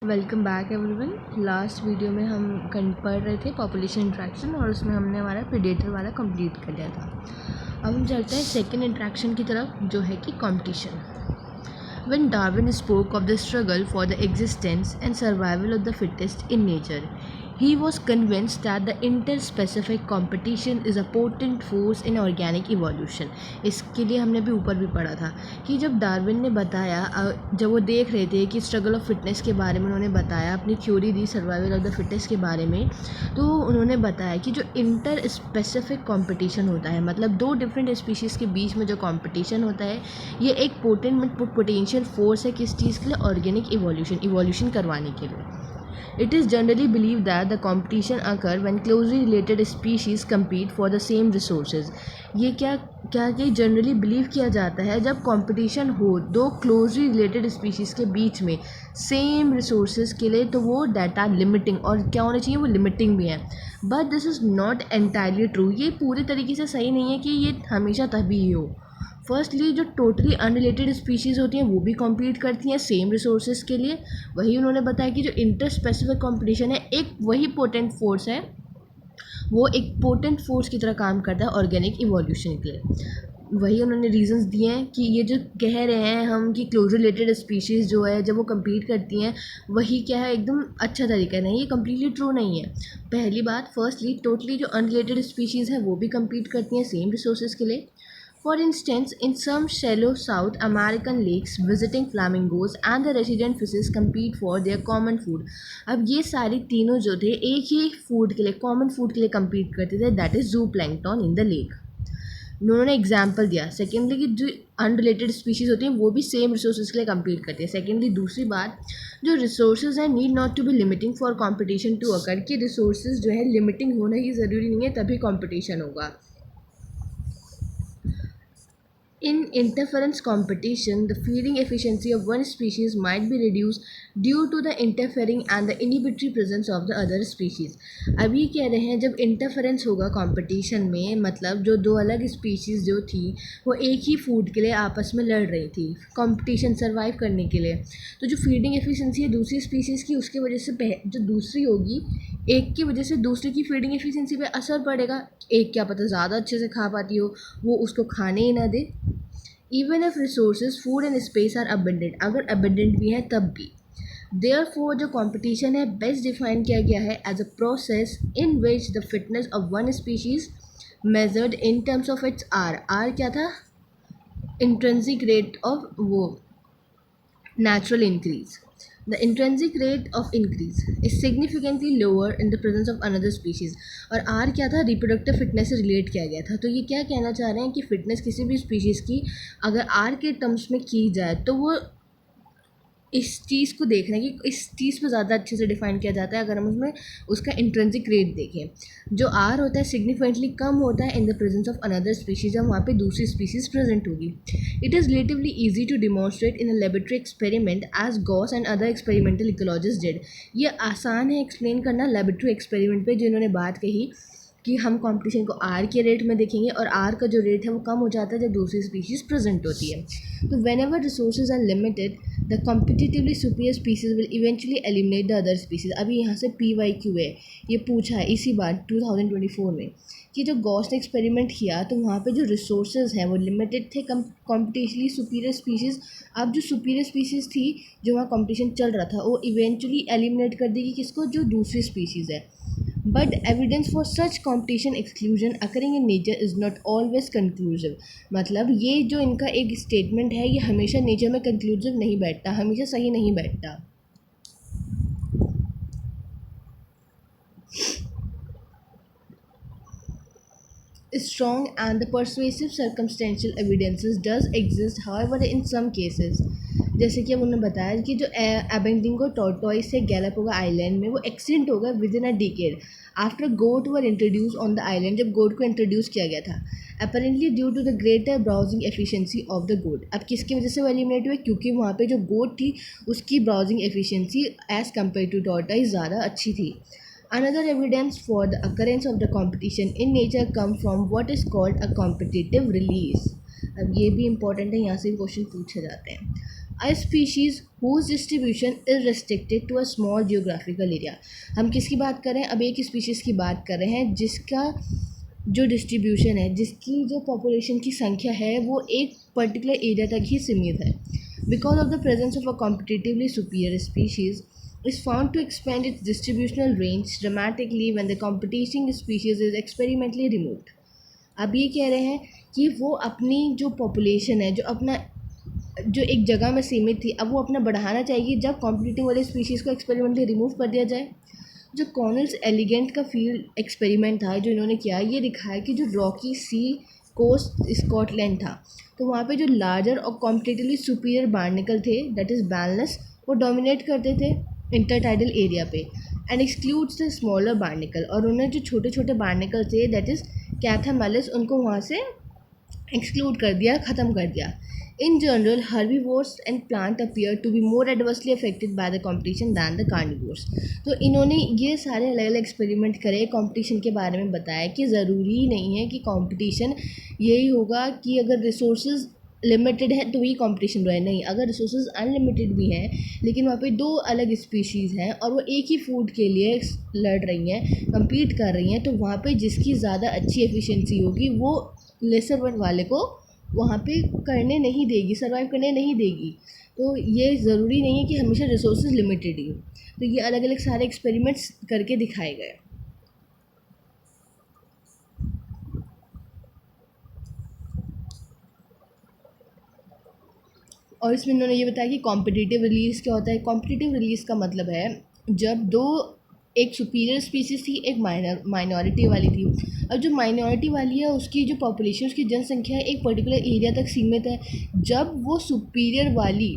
Welcome back everyone. Last video में हम पढ़ रहे थे पॉपुलेशन इंट्रैक्शन और उसमें हमने हमारा प्रेडेटर वाला कंप्लीट कर लिया था। अब हम चलते हैं सेकंड इंट्रैक्शन की तरफ, जो है कि competition. When Darwin spoke of the struggle for the existence and survival of the fittest in nature, he was convinced that the interspecific competition is a potent force in organic evolution. इसके लिए हमने भी ऊपर भी पढ़ा था कि जब डार्विन ने बताया, जब वो देख रहे थे कि स्ट्रगल ऑफ फिटनेस के बारे में उन्होंने बताया, अपनी theory the survival of the fittest के बारे में, तो उन्होंने बताया कि जो इंटर स्पेसिफिक कॉम्पिटिशन होता है, मतलब दो डिफरेंट स्पीशीज़ के बीच में जो कॉम्पिटिशन होता है, ये एक पोटेंशियल फोर्स है किस चीज़ के लिए? ऑर्गेनिक इवोल्यूशन करवाने के लिए। It is generally believed that the competition occur when closely related species compete for the same resources. ये क्या जनरली बिलीव किया जाता है जब कंपटीशन हो दो क्लोजली रिलेटेड स्पीशीज़ के बीच में सेम रिसोर्सेज के लिए, तो वो डाटा लिमिटिंग, और क्या होना चाहिए, वो लिमिटिंग भी है। But this is not entirely true. ये पूरे तरीके से सही नहीं है कि ये हमेशा तभी ही हो। फर्स्टली जो टोटली अनरिलेटेड स्पीशीज़ होती हैं वो भी कॉम्पीट करती हैं सेम रिसोर्सेज के लिए। वही उन्होंने बताया कि जो इंटर स्पेसिफिक कॉम्पिटिशन है, एक वही पोटेंट फोर्स है, वो एक पोटेंट फोर्स की तरह काम करता है ऑर्गेनिक इवोल्यूशन के लिए। वही उन्होंने रीजंस दिए हैं कि ये जो कह रहे हैं हम कि क्लोज रिलेटेड स्पीशीज़ जो है जब वो कम्पीट करती हैं, वही क्या है, एकदम अच्छा तरीका नहीं, ये कम्प्लीटली ट्रू नहीं है। पहली बात, फर्स्टली टोटली जो अनरिलेटेड स्पीशीज़ हैं वो भी कम्पीट करती हैं सेम रिसोर्सेज के लिए। For instance, in some shallow South American lakes, visiting flamingos and the resident fishes compete for their common food. अब ये सारी तीनों जो थे एक ही फूड के लिए, कॉमन फूड के लिए compete करते थे, that is zooplankton in the lake. उन्होंने एग्जाम्पल दिया। सेकेंडली कि जो अनरिलेटेड स्पीशीज़ होती हैं वो भी सेम रिसोर्सेज के लिए कम्पीट करती है। सेकेंडली दूसरी बात, जो रिसोर्सेज हैं need not to be limiting for competition to occur, कि रिसोर्सेज जो है लिमिटिंग होना ही ज़रूरी नहीं है तभी कॉम्पिटिशन होगा। In interference competition, the feeding efficiency of one species might be reduced due to the interfering and the inhibitory presence of the other species. अब ये कह रहे हैं जब इंटरफेरेंस होगा कंपटीशन में, मतलब जो दो अलग स्पीशीज़ जो थी वो एक ही फूड के लिए आपस में लड़ रही थी कंपटीशन सर्वाइव करने के लिए, तो जो फीडिंग एफिशिएंसी है दूसरी स्पीशीज़ की, उसकी वजह से जो दूसरी होगी, एक की वजह से दूसरे की फीडिंग एफिशिएंसी पे असर पड़ेगा। एक क्या पता ज़्यादा अच्छे से खा पाती हो, वो उसको खाने ही ना दे। Even if resources food and space are abundant, अगर अबेंडेंट भी हैं तब भी। देयरफॉर जो कंपटीशन है बेस्ट डिफाइन किया गया है as a process in which the fitness of one species measured in terms of its r क्या था, इंट्रिंसिक रेट ऑफ वो natural increase. The intrinsic rate of increase is significantly lower in the presence of another species. और R क्या था, reproductive fitness से relate किया गया था। तो ये क्या कहना चाह रहे हैं कि फिटनेस किसी भी स्पीशीज़ की अगर R के टर्म्स में की जाए तो वो इस चीज़ को देख रहे हैं कि इस चीज़ पे ज़्यादा अच्छे से डिफाइन किया जाता है अगर हम उसमें उसका इंट्रिंसिक रेट देखें। जो आर होता है सिग्निफिकेंटली कम होता है in the presence of another species, जब वहाँ पे दूसरी स्पीशीज़ प्रेजेंट होगी। It is relatively easy to demonstrate in a laboratory experiment as Gause and other experimental ecologist did. ये आसान है एक्सप्लेन करना लेबोरेटरी एक्सपेरिमेंट पे, जिन्होंने बात कही कि हम कंपटीशन को आर के रेट में देखेंगे और आर का जो रेट है वो कम हो जाता है जब दूसरी स्पीशीज़ प्रेजेंट होती है। तो whenever resources are limited, the competitively superior species will eventually eliminate the other species. अभी यहाँ से PYQ है, ये पूछा है इसी बार 2024 में कि जो गॉस ने एक्सपेरिमेंट किया तो वहाँ पे जो रिसोर्सेज हैं वो लिमिटेड थे कॉम्पिटिशनली सुपीरियर स्पीसीज़। अब जो सुपीरियर स्पीसीज़ थी जो वहाँ कॉम्पिटिशन चल रहा था वो इवेंचुअली एलिमिनेट कर देगी किसको, जो दूसरी स्पीसीज़ है। But evidence for such competition exclusion occurring in nature is not always conclusive. मतलब ये जो इनका एक स्टेटमेंट है ये हमेशा नेचर में कंक्लूसिव नहीं बैठता, हमेशा सही नहीं बैठता। Strong and the persuasive circumstantial evidences does exist, however in some cases. जैसे कि अब उन्होंने बताया कि जो एबेंडिंगो टॉर्टोइस है गैलापागो आइलैंड में, वो एक्सीडेंट होगा within a decade after goat were introduce on the island, जब गोट को इंट्रोड्यूस किया गया था। Apparently due to the greater browsing efficiency of the goat. अब किसकी वजह से वो एलिमिनेट हुए, क्योंकि वहाँ पे जो गोट थी उसकी browsing efficiency as compare to tortoise ज़्यादा अच्छी थी। Another evidence for the occurrence of the competition in nature comes from what is called a competitive release. अब ये भी इम्पोर्टेंट है, यहाँ से क्वेश्चन पूछे जाते हैं। A species whose distribution is restricted to a small geographical area. हम किसकी बात कर रहे हैं? अब एक स्पीशीज़ की बात कर रहे हैं जिसका जो डिस्ट्रीब्यूशन है, जिसकी जो पॉपुलेशन की संख्या है वो एक पर्टिकुलर एरिया तक ही सीमित है. Because of the presence of a competitively superior species is found to expand its distributional range dramatically when the competing species is experimentally removed. अब ये कह रहे हैं कि वो अपनी जो पॉपुलेशन है, जो अपना जो एक जगह में सीमित थी, अब वो अपना बढ़ाना चाहेगी जब कॉम्पिटिटिव वाले स्पीशीज़ को एक्सपेरिमेंटली रिमूव कर दिया जाए. जो कॉर्नेल्स एलिगेंट का फील्ड एक्सपेरिमेंट था जो इन्होंने किया, ये दिखाया कि जो रॉकी सी कोस्ट स्कॉटलैंड था, तो वहाँ पे जो लार्जर और कॉम्पिटिटिवली सुपीरियर बार्निकल थे, दैट इज़ बैलनस, वो डोमिनेट करते थे इंटरटाइडल एरिया पे and excludes the smaller barnacle. और उन्हें जो छोटे छोटे बार्निकल थे, दैट इज़ कैथामेलिस, उनको वहाँ से एक्सक्लूड कर दिया, ख़त्म कर दिया. In general, herbivores and plant appear to be more adversely affected by the competition than the carnivores. तो इन्होंने ये सारे अलग अलग एक्सपेरिमेंट करे, कंपटीशन के बारे में बताया कि ज़रूरी नहीं है कि कंपटीशन यही होगा कि अगर रिसोर्सेज लिमिटेड है तो वही कंपटीशन रहे. नहीं, अगर रिसोर्सेज अनलिमिटेड भी हैं लेकिन वहाँ पे दो अलग स्पीशीज़ हैं और वो एक ही फूड के लिए लड़ रही हैं, कम्पीट कर रही हैं, तो वहाँ पे जिसकी ज़्यादा अच्छी एफिशिएंसी होगी वो लेसर वन वाले को वहाँ पे करने नहीं देगी, सर्वाइव करने नहीं देगी. तो ये ज़रूरी नहीं है कि हमेशा रिसोर्सेज लिमिटेड ही हो. तो ये अलग अलग सारे एक्सपेरिमेंट्स करके दिखाए गए. और इसमें इन्होंने ये बताया कि कॉम्पिटिटिव रिलीज़ क्या होता है. कॉम्पिटिटिव रिलीज़ का मतलब है जब दो, एक सुपीरियर स्पीसीज़ थी, एक माइनॉरिटी वाली थी. अब जो माइनॉरिटी वाली है उसकी जो पॉपुलेशन, उसकी जनसंख्या एक पर्टिकुलर एरिया तक सीमित है. जब वो सुपीरियर वाली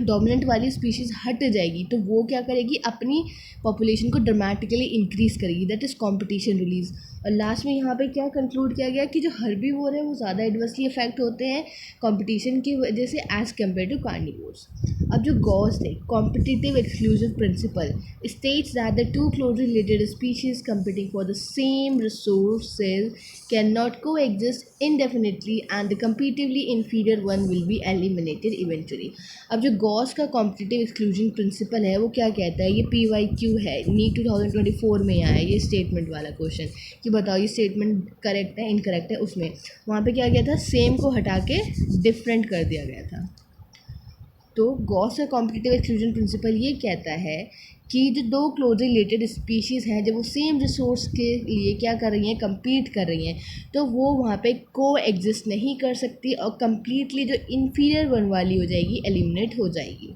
डोमिनेंट वाली स्पीशीज़ हट जाएगी तो वो क्या करेगी, अपनी पॉपुलेशन को ड्रामेटिकली इंक्रीज़ करेगी, दैट इज़ कॉम्पिटिशन रिलीज़. और लास्ट में यहाँ पे क्या कंक्लूड किया गया कि जो हर्बीवोर है वो ज़्यादा एडवर्सली इफेक्ट होते हैं कंपटीशन की वजह से एज़ कम्पेयर टू कार्निवोर्स. अब जो गॉस थे, competitive exclusive principal states that the two closely related species competing for the same resources cannot coexist indefinitely and the competitively inferior one will be eliminated eventually. अब जो Gauss का competitive exclusion principle है वो क्या कहता है, ये PYQ है, नीट 2024 में आया ये स्टेटमेंट वाला क्वेश्चन कि बताओ ये स्टेटमेंट करेक्ट है इनकरेक्ट है. उसमें वहाँ पे क्या किया था, सेम को हटा के डिफरेंट कर दिया गया था. तो गॉस का कॉम्पिटिटिव एक्सक्लूजन प्रिंसिपल ये कहता है कि जो दो क्लोज रिलेटेड स्पीशीज़ हैं जब वो सेम रिसोर्स के लिए क्या कर रही हैं, कम्पीट कर रही हैं, तो वो वहाँ पे को एग्जिस्ट नहीं कर सकती और कम्प्लीटली जो इन्फीरियर वन वाली हो जाएगी, एलिमिनेट हो जाएगी.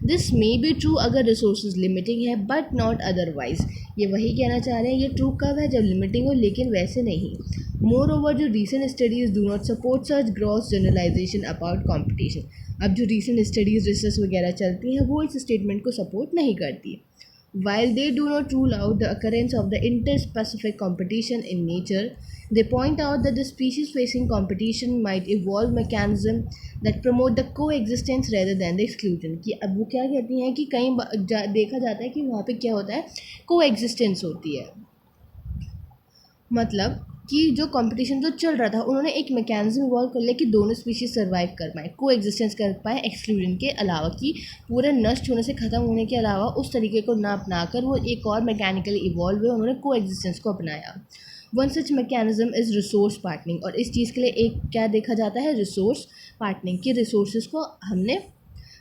दिस मे बी ट्रू अगर रिसोर्सेज लिमिटिंग है बट नॉट अदरवाइज. ये वही कहना चाह रहे हैं, ये ट्रू कब है, जब लिमिटिंग हो, लेकिन वैसे नहीं. मोर ओवर जो recent studies do not support such gross generalization about competition. अब जो रीसेंट स्टडीज़ रिसर्च वगैरह चलती हैं वो इस स्टेटमेंट को सपोर्ट नहीं करती. While they do not rule out the occurrence of the interspecific competition in nature, they point out that the species facing competition might evolve mechanisms that promote the coexistence rather than the exclusion. कि अब वो क्या कहती हैं कि कहीं देखा जाता है कि वहाँ पे क्या होता है, coexistence होती है. मतलब कि जो कंपटीशन जो चल रहा था उन्होंने एक मैकेनिज्म इवॉल्व कर लिया कि दोनों स्पीशीज सर्वाइव कर पाए, को एग्जिस्टेंस कर पाए एक्सक्लूजन के अलावा, कि पूरे नष्ट होने से ख़त्म होने के अलावा उस तरीके को ना अपनाकर वो एक और मैकेनिकली इवॉल्व हुए, उन्होंने को एग्जिस्टेंस को अपनाया. One such mechanism is resource partitioning. और इस चीज़ के लिए एक क्या देखा जाता है, रिसोर्स पार्टनिंग, कि रिसोर्सेज को हमने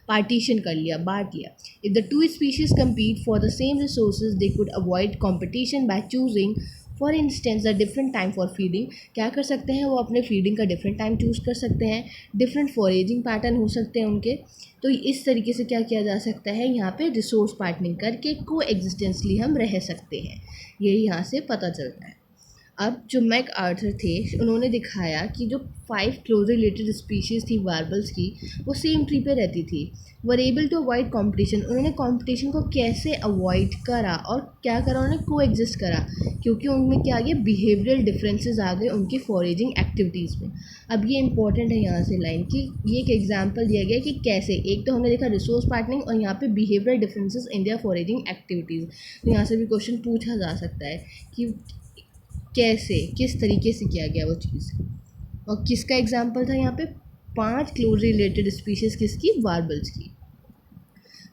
पार्टीशन कर लिया, बांट लिया. If the two species compete for the same resources they could avoid competition by choosing for instance the different time for feeding. क्या कर सकते हैं वो, अपने फीडिंग का डिफरेंट टाइम चूज़ कर सकते हैं, डिफरेंट फॉरेजिंग पैटर्न हो सकते हैं उनके. तो इस तरीके से क्या किया जा सकता है, यहाँ पे रिसोर्स पार्टनिंग करके को एग्जिस्टेंसली हम रह सकते हैं. यही यहाँ से पता चलता है. अब जो मैक आर्थर थे उन्होंने दिखाया कि जो 5 क्लोज रिलेटेड स्पीशीज़ थी वार्बल्स की, वो सेम ट्री पे रहती थी, were able to avoid competition. उन्होंने कॉम्पिटिशन को कैसे अवॉइड करा और क्या करा, उन्होंने को एग्जिस्ट करा, क्योंकि उनमें क्या आ गया, बिहेवियरल डिफरेंसेस आ गए उनकी फॉरेजिंग एक्टिविटीज़ में. अब ये इंपॉर्टेंट है यहाँ से लाइन की, ये एक एग्जाम्पल दिया गया कि कैसे, एक तो हमने देखा रिसोर्स पार्टनिंग और यहाँ पे behavioural differences in their foraging activities. तो यहाँ से भी क्वेश्चन पूछा जा सकता है कि कैसे, किस तरीके से किया गया वो चीज़, और किसका एग्जाम्पल था यहाँ पे, 5 क्लोजली रिलेटेड स्पीशीज़ किसकी, वार्बल्स की।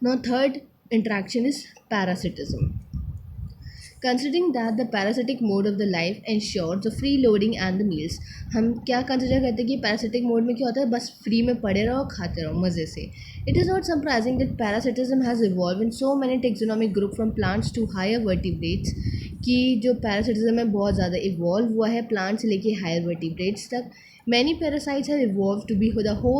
Now third interaction is parasitism. Considering that the parasitic mode of the life ensures the free loading and the meals, हम क्या कंसिडर करते हैं कि पैरासिटिक मोड में क्या होता है, बस फ्री में पड़े रहो, खाते रहो मज़े से। It is not surprising that parasitism has evolve in so many taxonomic group from plants to higher vertebrates, कि जो पैरासिटिज्म है बहुत ज़्यादा इवॉल्व हुआ है प्लांट से लेके हायर वर्टिब्रेट्स तक। Many parasites have evolve to be the host